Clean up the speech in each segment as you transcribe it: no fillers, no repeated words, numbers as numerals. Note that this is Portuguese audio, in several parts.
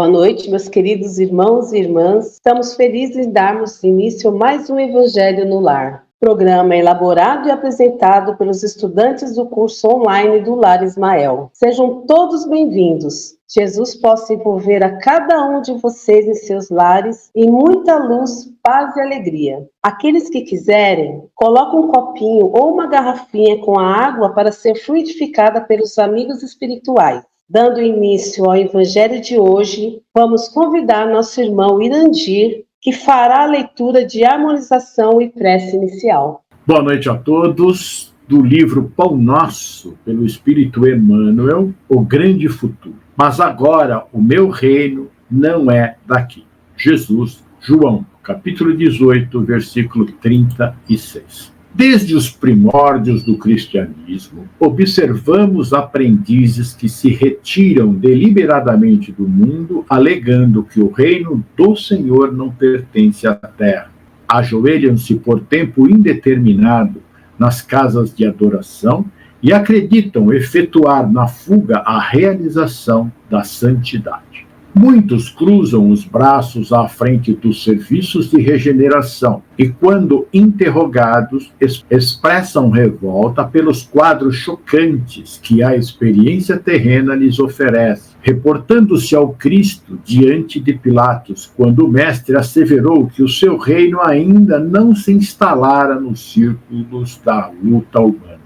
noite, meus queridos irmãos e irmãs. Estamos felizes em darmos início a mais um Evangelho no Lar. Programa elaborado e apresentado pelos estudantes do curso online do Lar Ismael. Sejam todos bem-vindos. Jesus possa envolver a cada um de vocês em seus lares em muita luz, paz e alegria. Aqueles que quiserem, coloquem um copinho ou uma garrafinha com a água para ser fluidificada pelos amigos espirituais. Dando início ao Evangelho de hoje, vamos convidar nosso irmão Irandir, que fará a leitura de harmonização e prece inicial. Boa noite a todos. Do livro Pão Nosso, pelo Espírito Emmanuel, O Grande Futuro. Mas agora o meu reino não é daqui. Jesus, João, capítulo 18, versículo 36. Desde os primórdios do cristianismo, observamos aprendizes que se retiram deliberadamente do mundo, alegando que o reino do Senhor não pertence à terra. Ajoelham-se por tempo indeterminado nas casas de adoração e acreditam efetuar na fuga a realização da santidade. Muitos cruzam os braços à frente dos serviços de regeneração e, quando interrogados, expressam revolta pelos quadros chocantes que a experiência terrena lhes oferece, reportando-se ao Cristo diante de Pilatos, quando o mestre asseverou que o seu reino ainda não se instalara nos círculos da luta humana.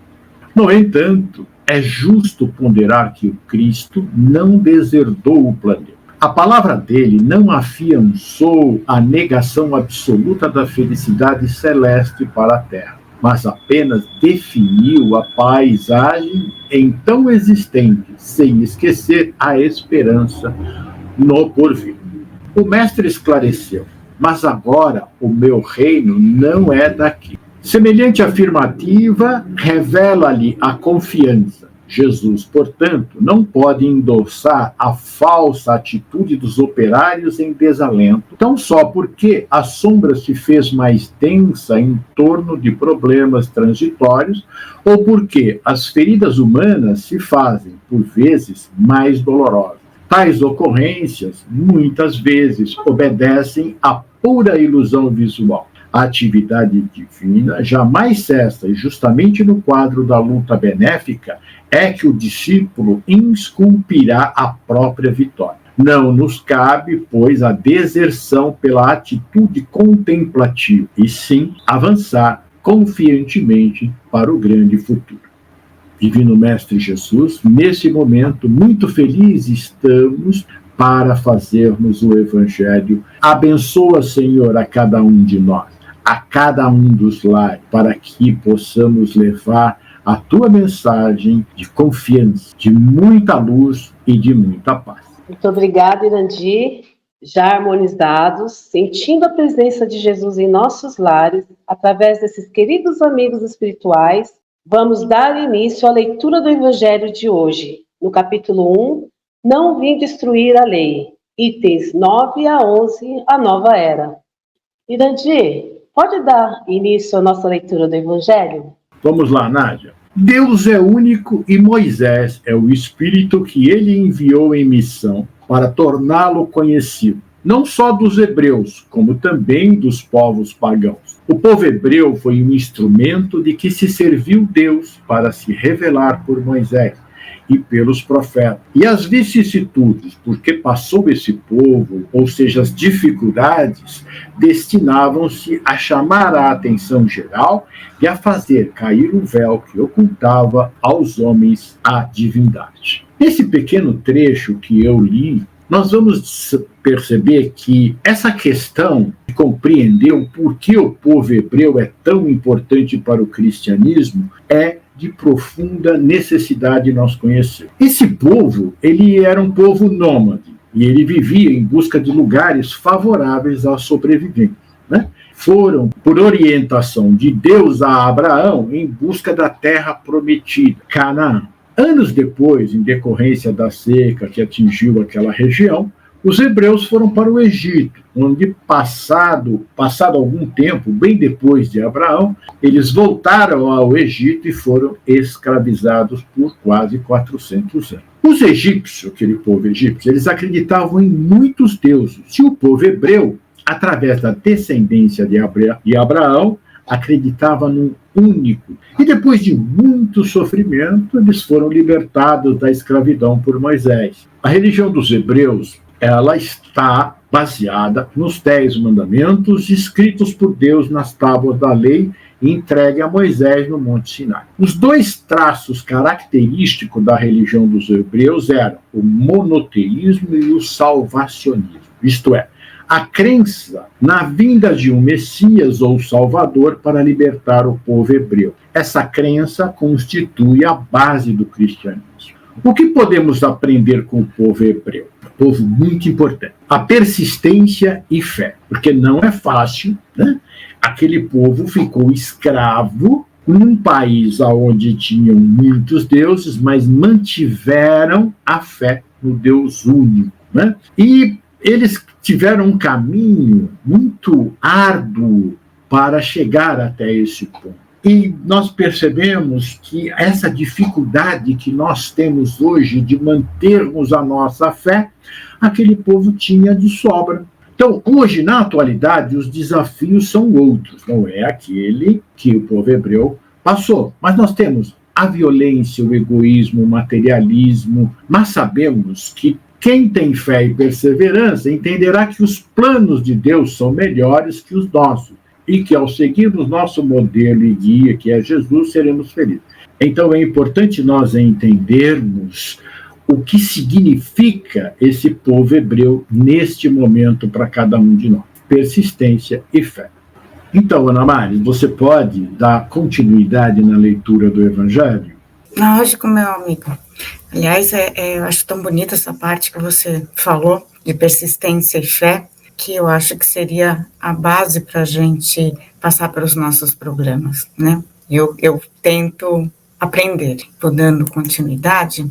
No entanto, é justo ponderar que o Cristo não deserdou o planeta. A palavra dele não afiançou a negação absoluta da felicidade celeste para a Terra, mas apenas definiu a paisagem então existente, sem esquecer a esperança no porvir. O mestre esclareceu, mas agora o meu reino não é daqui. Semelhante afirmativa revela-lhe a confiança. Jesus, portanto, não pode endossar a falsa atitude dos operários em desalento, tão só porque a sombra se fez mais densa em torno de problemas transitórios, ou porque as feridas humanas se fazem, por vezes, mais dolorosas. Tais ocorrências, muitas vezes, obedecem à pura ilusão visual. A atividade divina jamais cessa, e justamente no quadro da luta benéfica é que o discípulo esculpirá a própria vitória. Não nos cabe, pois, a deserção pela atitude contemplativa, e sim avançar confiantemente para o grande futuro. Divino Mestre Jesus, nesse momento muito feliz estamos para fazermos o Evangelho. Abençoa, Senhor, a cada um de nós, a cada um dos lares, para que possamos levar a tua mensagem de confiança, de muita luz e de muita paz. Muito obrigada, Irandir. Já harmonizados, sentindo a presença de Jesus em nossos lares, através desses queridos amigos espirituais, vamos dar início à leitura do Evangelho de hoje, no capítulo 1, Não vim destruir a lei, itens 9 a 11, a nova era. Irandir, pode dar início à nossa leitura do Evangelho? Vamos lá, Nádia. Deus é único e Moisés é o Espírito que ele enviou em missão para torná-lo conhecido, não só dos hebreus, como também dos povos pagãos. O povo hebreu foi um instrumento de que se serviu Deus para se revelar por Moisés e pelos profetas. E as vicissitudes, porque passou esse povo, ou seja, as dificuldades, destinavam-se a chamar a atenção geral e a fazer cair o véu que ocultava aos homens a divindade. Nesse pequeno trecho que eu li, nós vamos perceber que essa questão de compreender o porquê o povo hebreu é tão importante para o cristianismo é de profunda necessidade nós conhecer. Esse povo, ele era um povo nômade, e ele vivia em busca de lugares favoráveis à sobrevivência, né? Foram, por orientação de Deus a Abraão, em busca da terra prometida, Canaã. Anos depois, em decorrência da seca que atingiu aquela região, Os hebreus foram para o Egito, onde passado algum tempo, bem depois de Abraão, eles voltaram ao Egito e foram escravizados por quase 400 anos. Os egípcios, aquele povo egípcio, eles acreditavam em muitos deuses. E o povo hebreu, através da descendência de Abraão, acreditava num único. E depois de muito sofrimento, eles foram libertados da escravidão por Moisés. A religião dos hebreus, ela está baseada nos 10 mandamentos escritos por Deus nas tábuas da lei e entregue a Moisés no Monte Sinai. Os 2 traços característicos da religião dos hebreus eram o monoteísmo e o salvacionismo, isto é, a crença na vinda de um Messias ou Salvador para libertar o povo hebreu. Essa crença constitui a base do cristianismo. O que podemos aprender com o povo hebreu? Povo muito importante. A persistência e fé, porque não é fácil, né? Aquele povo ficou escravo num país onde tinham muitos deuses, mas mantiveram a fé no Deus único, né? E eles tiveram um caminho muito árduo para chegar até esse ponto. E nós percebemos que essa dificuldade que nós temos hoje de mantermos a nossa fé, aquele povo tinha de sobra. Então, hoje, na atualidade, os desafios são outros, não é aquele que o povo hebreu passou. Mas nós temos a violência, o egoísmo, o materialismo, mas sabemos que quem tem fé e perseverança entenderá que os planos de Deus são melhores que os nossos e que, ao seguirmos nosso modelo e guia, que é Jesus, seremos felizes. Então, é importante nós entendermos o que significa esse povo hebreu neste momento para cada um de nós. Persistência e fé. Então, Ana Mari, você pode dar continuidade na leitura do Evangelho? Lógico, meu amigo. Aliás, eu acho tão bonita essa parte que você falou de persistência e fé, que eu acho que seria a base para a gente passar pelos nossos problemas, né? Eu tento aprender, estou dando continuidade.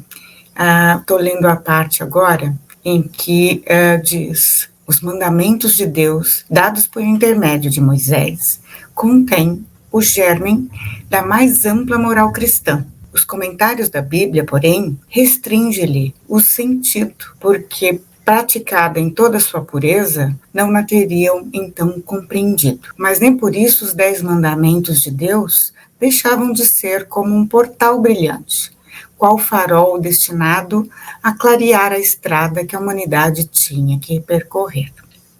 Estou lendo a parte agora em que diz: os mandamentos de Deus, dados por intermédio de Moisés, contêm o germen da mais ampla moral cristã. Os comentários da Bíblia, porém, restringem-lhe o sentido, porque, praticada em toda a sua pureza, não a teriam então compreendido. Mas nem por isso os 10 mandamentos de Deus deixavam de ser como um portal brilhante, qual farol destinado a clarear a estrada que a humanidade tinha que percorrer.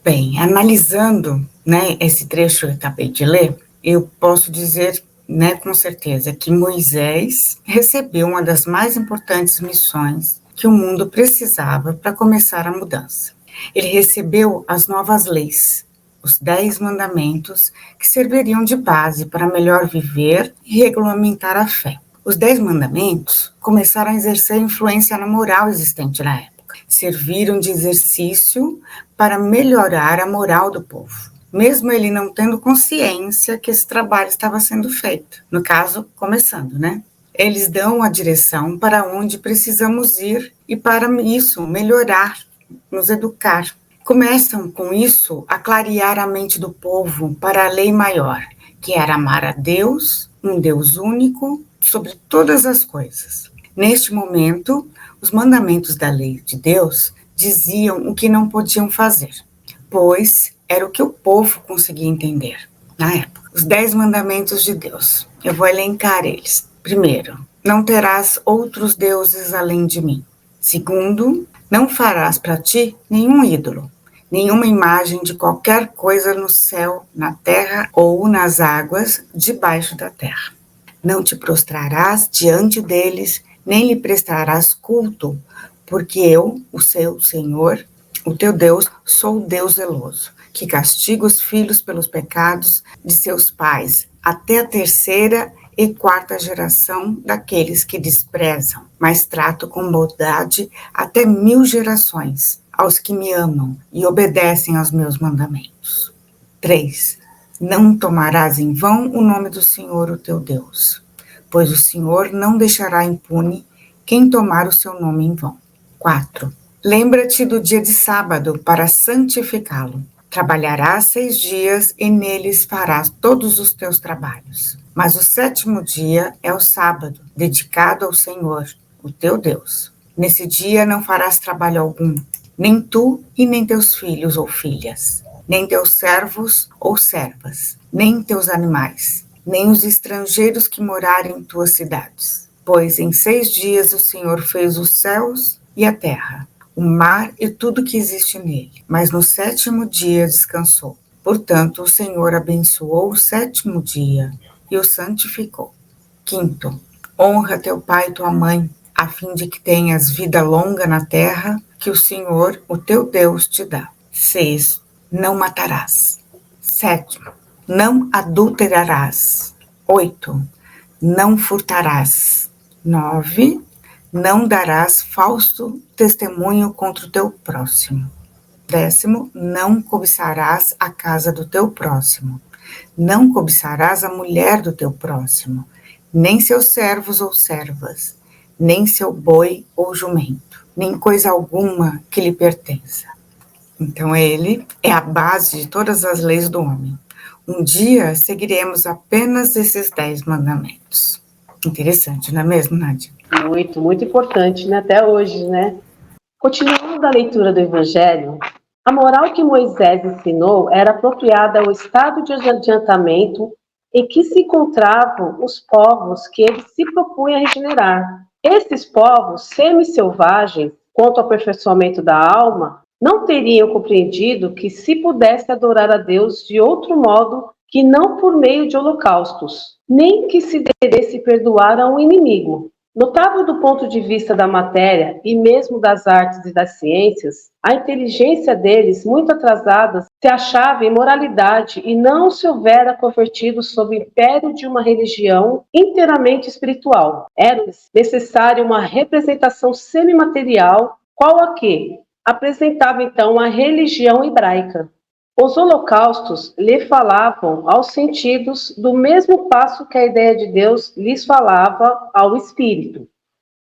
Bem, analisando, né, esse trecho que eu acabei de ler, eu posso dizer, né, com certeza, que Moisés recebeu uma das mais importantes missões que o mundo precisava para começar a mudança. Ele recebeu as novas leis, os 10 mandamentos, que serviriam de base para melhor viver e regulamentar a fé. Os 10 mandamentos começaram a exercer influência na moral existente na época. Serviram de exercício para melhorar a moral do povo, mesmo ele não tendo consciência que esse trabalho estava sendo feito. No caso, começando, né? Eles dão a direção para onde precisamos ir e, para isso, melhorar, nos educar. Começam, com isso, a clarear a mente do povo para a lei maior, que era amar a Deus, um Deus único, sobre todas as coisas. Neste momento, os mandamentos da lei de Deus diziam o que não podiam fazer, pois era o que o povo conseguia entender na época. Os 10 mandamentos de Deus. Eu vou elencar eles. Primeiro, não terás outros deuses além de mim. Segundo, não farás para ti nenhum ídolo, nenhuma imagem de qualquer coisa no céu, na terra ou nas águas debaixo da terra. Não te prostrarás diante deles, nem lhe prestarás culto, porque eu, o seu Senhor, o teu Deus, sou o Deus zeloso, que castiga os filhos pelos pecados de seus pais, até a 3ª e 4ª geração daqueles que desprezam, mas trato com bondade até 1000 gerações aos que me amam e obedecem aos meus mandamentos. 3. Não tomarás em vão o nome do Senhor, o teu Deus, pois o Senhor não deixará impune quem tomar o seu nome em vão. 4. Lembra-te do dia de sábado para santificá-lo. Trabalharás 6 dias e neles farás todos os teus trabalhos. Mas o 7º dia é o sábado, dedicado ao Senhor, o teu Deus. Nesse dia não farás trabalho algum, nem tu e nem teus filhos ou filhas, nem teus servos ou servas, nem teus animais, nem os estrangeiros que morarem em tuas cidades. Pois em 6 dias o Senhor fez os céus e a terra, o mar e tudo que existe nele, mas no 7º dia descansou. Portanto, o Senhor abençoou o 7º dia e o santificou. 5º, honra teu pai e tua mãe, a fim de que tenhas vida longa na terra que o Senhor, o teu Deus, te dá. 6º, não matarás. 7º, não adulterarás. 8º, não furtarás. 9º, não darás falso testemunho contra o teu próximo. 10º, não cobiçarás a casa do teu próximo. Não cobiçarás a mulher do teu próximo, nem seus servos ou servas, nem seu boi ou jumento, nem coisa alguma que lhe pertença. Então ele é a base de todas as leis do homem. Um dia seguiremos apenas esses 10 mandamentos. Interessante, não é mesmo, Nádia? Muito, muito importante, né? Até hoje, né? Continuando a leitura do Evangelho, a moral que Moisés ensinou era apropriada ao estado de adiantamento em que se encontravam os povos que ele se propunha regenerar. Esses povos semi-selvagens, quanto ao aperfeiçoamento da alma, não teriam compreendido que se pudesse adorar a Deus de outro modo que não por meio de holocaustos, nem que se devesse perdoar a um inimigo. Notável do ponto de vista da matéria e mesmo das artes e das ciências, a inteligência deles, muito atrasada, se achava em moralidade e não se houvera convertido sob o império de uma religião inteiramente espiritual. Era necessária uma representação semimaterial, qual a que apresentava então a religião hebraica. Os holocaustos lhe falavam aos sentidos do mesmo passo que a ideia de Deus lhes falava ao espírito.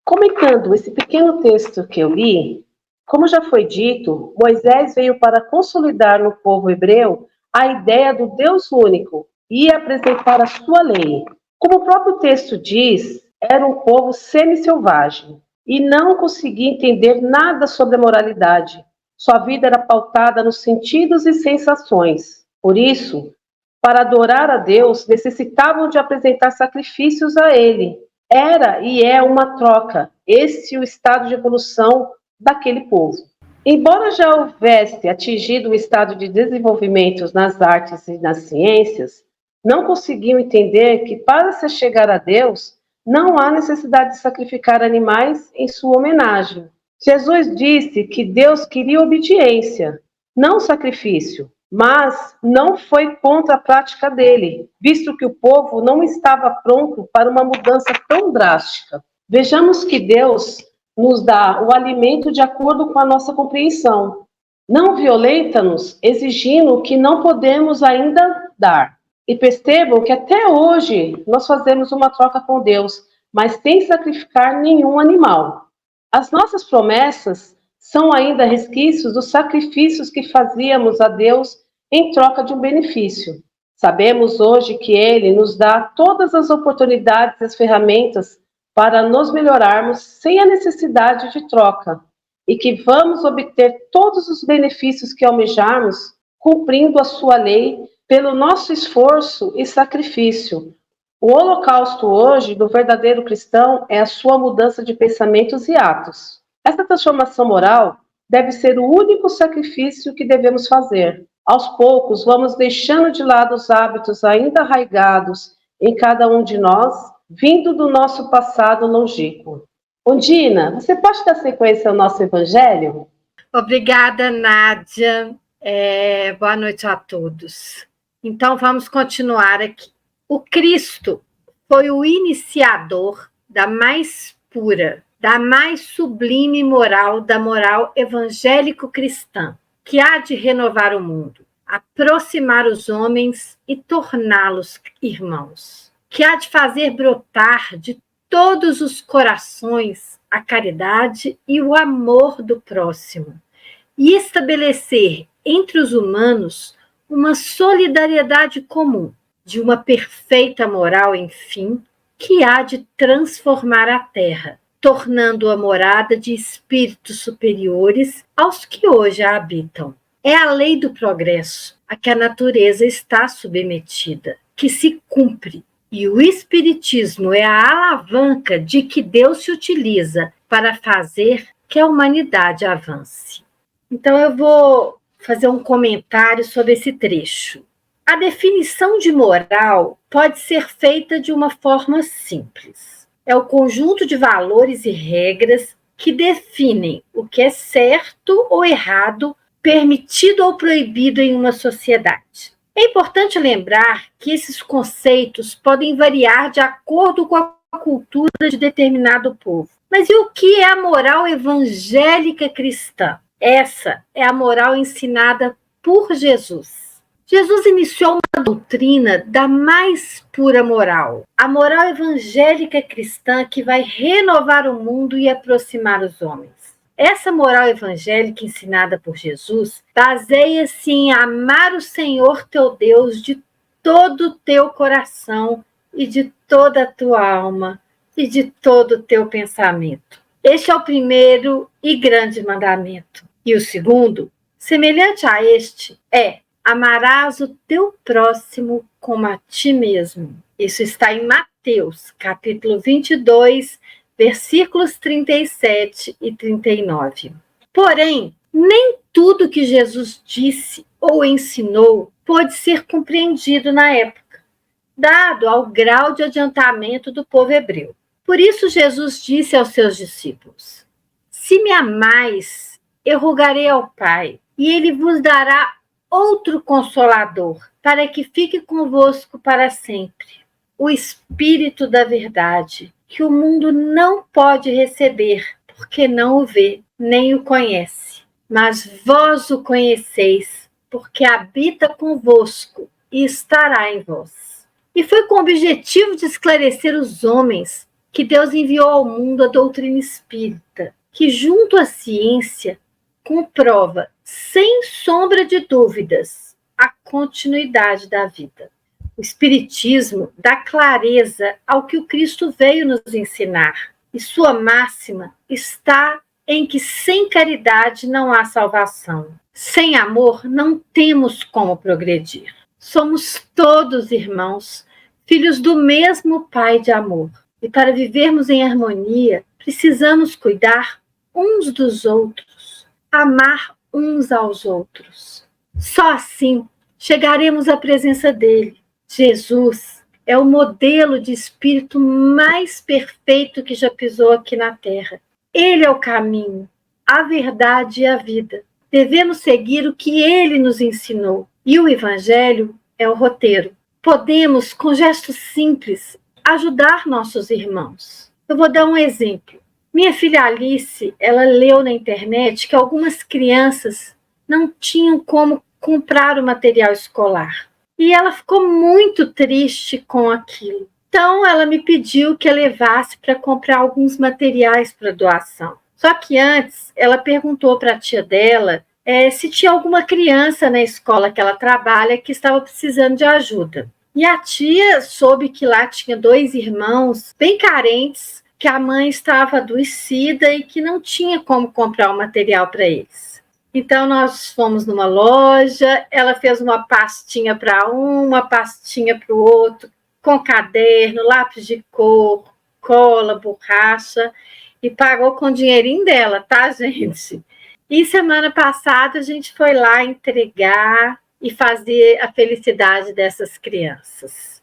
Comentando esse pequeno texto que eu li, como já foi dito, Moisés veio para consolidar no povo hebreu a ideia do Deus único e apresentar a sua lei. Como o próprio texto diz, era um povo semi-selvagem e não conseguia entender nada sobre a moralidade. Sua vida era pautada nos sentidos e sensações. Por isso, para adorar a Deus, necessitavam de apresentar sacrifícios a Ele. Era e é uma troca. Esse é o estado de evolução daquele povo. Embora já houvesse atingido o estado de desenvolvimento nas artes e nas ciências, não conseguiam entender que para se chegar a Deus, não há necessidade de sacrificar animais em sua homenagem. Jesus disse que Deus queria obediência, não sacrifício, mas não foi contra a prática dele, visto que o povo não estava pronto para uma mudança tão drástica. Vejamos que Deus nos dá o alimento de acordo com a nossa compreensão. Não violenta-nos, exigindo o que não podemos ainda dar. E percebam que até hoje nós fazemos uma troca com Deus, mas sem sacrificar nenhum animal. As nossas promessas são ainda resquícios dos sacrifícios que fazíamos a Deus em troca de um benefício. Sabemos hoje que Ele nos dá todas as oportunidades e as ferramentas para nos melhorarmos sem a necessidade de troca e que vamos obter todos os benefícios que almejarmos cumprindo a sua lei pelo nosso esforço e sacrifício. O holocausto hoje do verdadeiro cristão é a sua mudança de pensamentos e atos. Essa transformação moral deve ser o único sacrifício que devemos fazer. Aos poucos, vamos deixando de lado os hábitos ainda arraigados em cada um de nós, vindo do nosso passado longínquo. Ondina, você pode dar sequência ao nosso evangelho? Obrigada, Nádia. Boa noite a todos. Então, vamos continuar aqui. O Cristo foi o iniciador da mais pura, da mais sublime moral, da moral evangélico-cristã, que há de renovar o mundo, aproximar os homens e torná-los irmãos, que há de fazer brotar de todos os corações a caridade e o amor do próximo, e estabelecer entre os humanos uma solidariedade comum, de uma perfeita moral, enfim, que há de transformar a Terra, tornando-a morada de espíritos superiores aos que hoje a habitam. É a lei do progresso a que a natureza está submetida, que se cumpre, e o Espiritismo é a alavanca de que Deus se utiliza para fazer que a humanidade avance. Então eu vou fazer um comentário sobre esse trecho. A definição de moral pode ser feita de uma forma simples. É o conjunto de valores e regras que definem o que é certo ou errado, permitido ou proibido em uma sociedade. É importante lembrar que esses conceitos podem variar de acordo com a cultura de determinado povo. Mas e o que é a moral evangélica cristã? Essa é a moral ensinada por Jesus. Jesus iniciou uma doutrina da mais pura moral, a moral evangélica cristã que vai renovar o mundo e aproximar os homens. Essa moral evangélica ensinada por Jesus baseia-se em amar o Senhor teu Deus de todo o teu coração e de toda a tua alma e de todo o teu pensamento. Este é o primeiro e grande mandamento. E o segundo, semelhante a este, é: amarás o teu próximo como a ti mesmo. Isso está em Mateus, capítulo 22, versículos 37 e 39. Porém, nem tudo que Jesus disse ou ensinou pôde ser compreendido na época, dado ao grau de adiantamento do povo hebreu. Por isso Jesus disse aos seus discípulos: se me amais, eu rogarei ao Pai, e ele vos dará outro Consolador, para que fique convosco para sempre, o Espírito da verdade, que o mundo não pode receber, porque não o vê, nem o conhece. Mas vós o conheceis, porque habita convosco e estará em vós. E foi com o objetivo de esclarecer os homens que Deus enviou ao mundo a doutrina espírita, que junto à ciência comprova, sem sombra de dúvidas, a continuidade da vida. O Espiritismo dá clareza ao que o Cristo veio nos ensinar, e sua máxima está em que sem caridade não há salvação. Sem amor não temos como progredir. Somos todos irmãos, filhos do mesmo Pai de amor. E para vivermos em harmonia, precisamos cuidar uns dos outros, amar uns aos outros. Só assim chegaremos à presença dele. Jesus é o modelo de espírito mais perfeito que já pisou aqui na Terra. Ele é o caminho, a verdade e a vida. Devemos seguir o que ele nos ensinou. E o Evangelho é o roteiro. Podemos, com gestos simples, ajudar nossos irmãos. Eu vou dar um exemplo. Minha filha Alice, ela leu na internet que algumas crianças não tinham como comprar o material escolar. E ela ficou muito triste com aquilo. Então, ela me pediu que eu levasse para comprar alguns materiais para doação. Só que antes, ela perguntou para a tia dela se tinha alguma criança na escola que ela trabalha que estava precisando de ajuda. E a tia soube que lá tinha 2 irmãos bem carentes, que a mãe estava adoecida e que não tinha como comprar o material para eles. Então, nós fomos numa loja, ela fez uma pastinha para um, uma pastinha para o outro, com caderno, lápis de cor, cola, borracha, e pagou com o dinheirinho dela, tá, gente? E semana passada a gente foi lá entregar e fazer a felicidade dessas crianças.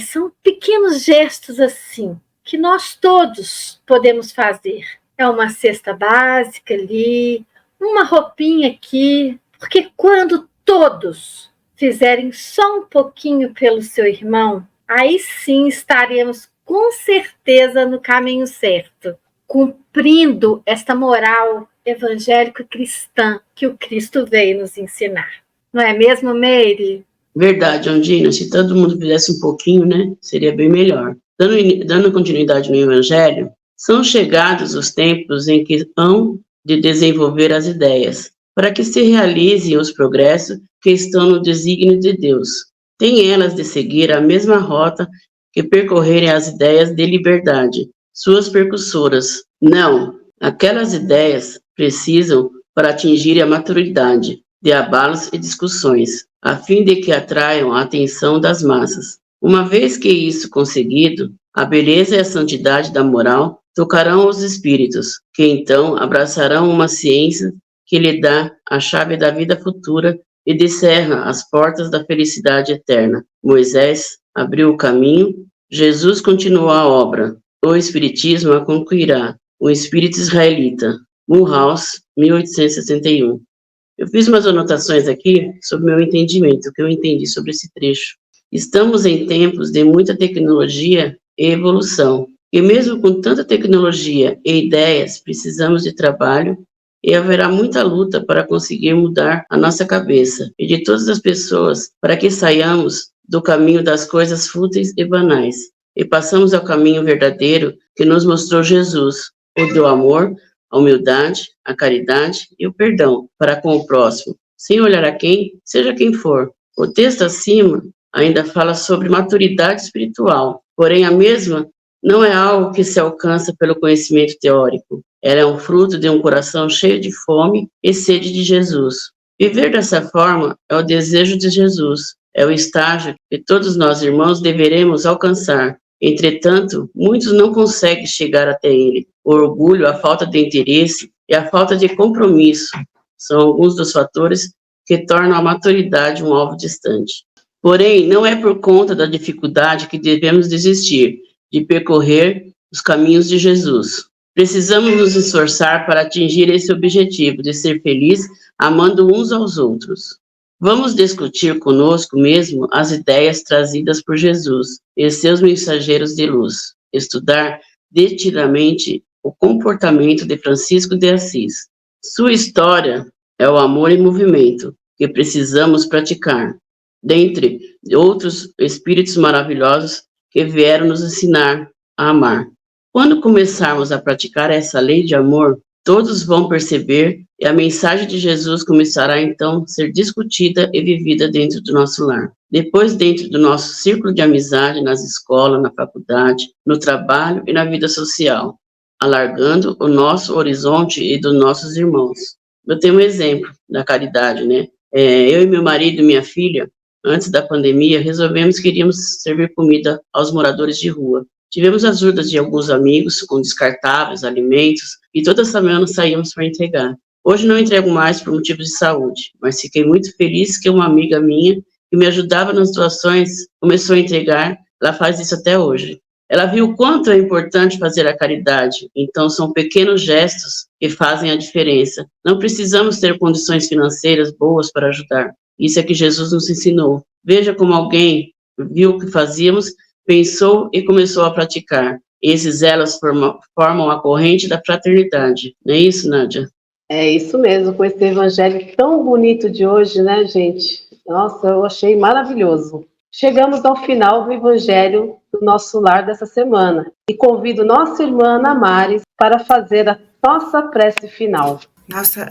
São pequenos gestos assim, que nós todos podemos fazer. É uma cesta básica ali, uma roupinha aqui, porque quando todos fizerem só um pouquinho pelo seu irmão, aí sim estaremos com certeza no caminho certo, cumprindo esta moral evangélico-cristã que o Cristo veio nos ensinar. Não é mesmo, Meire? Verdade, Ondina, se todo mundo fizesse um pouquinho, né, seria bem melhor. Dando continuidade no Evangelho, são chegados os tempos em que hão de desenvolver as ideias, para que se realizem os progressos que estão no desígnio de Deus. Têm elas de seguir a mesma rota que percorrerem as ideias de liberdade, suas precursoras. Não, aquelas ideias precisam, para atingirem a maturidade, de abalos e discussões, a fim de que atraiam a atenção das massas. Uma vez que isso conseguido, a beleza e a santidade da moral tocarão os espíritos, que então abraçarão uma ciência que lhe dá a chave da vida futura e descerra as portas da felicidade eterna. Moisés abriu o caminho, Jesus continuou a obra, o Espiritismo a concluirá, o Espírito Israelita. Mulhouse, 1861. Eu fiz umas anotações aqui sobre o meu entendimento, o que eu entendi sobre esse trecho. Estamos em tempos de muita tecnologia e evolução, e mesmo com tanta tecnologia e ideias, precisamos de trabalho e haverá muita luta para conseguir mudar a nossa cabeça e de todas as pessoas para que saiamos do caminho das coisas fúteis e banais e passamos ao caminho verdadeiro que nos mostrou Jesus, o do amor, a humildade, a caridade e o perdão para com o próximo, sem olhar a quem, seja quem for. O texto acima ainda fala sobre maturidade espiritual, porém a mesma não é algo que se alcança pelo conhecimento teórico. Ela é um fruto de um coração cheio de fome e sede de Jesus. Viver dessa forma é o desejo de Jesus, é o estágio que todos nós, irmãos, deveremos alcançar. Entretanto, muitos não conseguem chegar até ele. O orgulho, a falta de interesse e a falta de compromisso são alguns dos fatores que tornam a maturidade um alvo distante. Porém, não é por conta da dificuldade que devemos desistir de percorrer os caminhos de Jesus. Precisamos nos esforçar para atingir esse objetivo de ser feliz amando uns aos outros. Vamos discutir conosco mesmo as ideias trazidas por Jesus e seus mensageiros de luz. Estudar detidamente o comportamento de Francisco de Assis. Sua história é o amor em movimento que precisamos praticar, dentre outros espíritos maravilhosos que vieram nos ensinar a amar. Quando começarmos a praticar essa lei de amor, todos vão perceber e a mensagem de Jesus começará então a ser discutida e vivida dentro do nosso lar. Depois, dentro do nosso círculo de amizade, nas escolas, na faculdade, no trabalho e na vida social, alargando o nosso horizonte e dos nossos irmãos. Eu tenho um exemplo da caridade, né? Eu e meu marido e minha filha, antes da pandemia, resolvemos que iríamos servir comida aos moradores de rua. Tivemos as ajudas de alguns amigos com descartáveis, alimentos, e toda semana saíamos para entregar. Hoje não entrego mais por motivos de saúde, mas fiquei muito feliz que uma amiga minha, que me ajudava nas doações, começou a entregar. Ela faz isso até hoje. Ela viu o quanto é importante fazer a caridade, então são pequenos gestos que fazem a diferença. Não precisamos ter condições financeiras boas para ajudar. Isso é que Jesus nos ensinou. Veja como alguém viu o que fazíamos, pensou e começou a praticar. Esses elos formam a corrente da fraternidade. Não é isso, Nádia? É isso mesmo, com esse evangelho tão bonito de hoje, né, gente? Nossa, eu achei maravilhoso. Chegamos ao final do evangelho do nosso lar dessa semana e convido nossa irmã Ana Maris para fazer a nossa prece final. Nossa,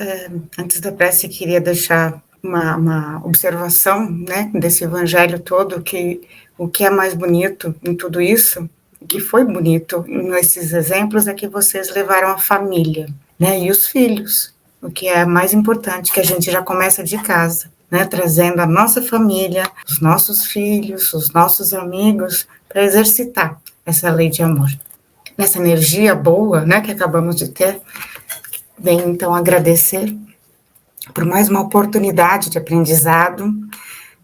antes da prece, queria deixar uma observação, né, desse evangelho todo, que o que é mais bonito em tudo isso, o que foi bonito nesses exemplos, é que vocês levaram a família, né, e os filhos, o que é mais importante, que a gente já começa de casa, né, trazendo a nossa família, os nossos filhos, os nossos amigos, para exercitar essa lei de amor. Nessa energia boa, né, que acabamos de ter, venho então agradecer por mais uma oportunidade de aprendizado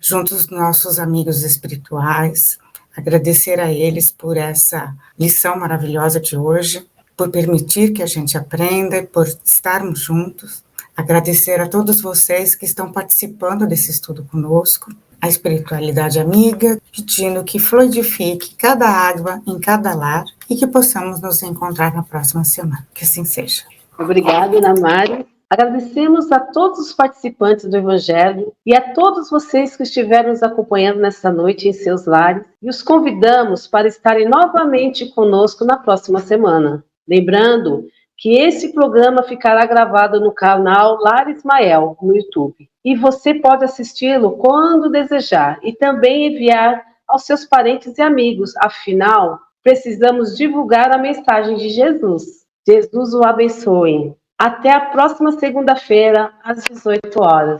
junto aos nossos amigos espirituais, agradecer a eles por essa lição maravilhosa de hoje, por permitir que a gente aprenda e por estarmos juntos, agradecer a todos vocês que estão participando desse estudo conosco, a espiritualidade amiga, pedindo que fluidifique cada água em cada lar e que possamos nos encontrar na próxima semana. Que assim seja. Obrigada, Ana Maris. Agradecemos a todos os participantes do Evangelho e a todos vocês que estiveram nos acompanhando nesta noite em seus lares e os convidamos para estarem novamente conosco na próxima semana. Lembrando que esse programa ficará gravado no canal Lar Ismael, no YouTube. E você pode assisti-lo quando desejar e também enviar aos seus parentes e amigos. Afinal, precisamos divulgar a mensagem de Jesus. Jesus o abençoe. Até a próxima segunda-feira, às 18 horas.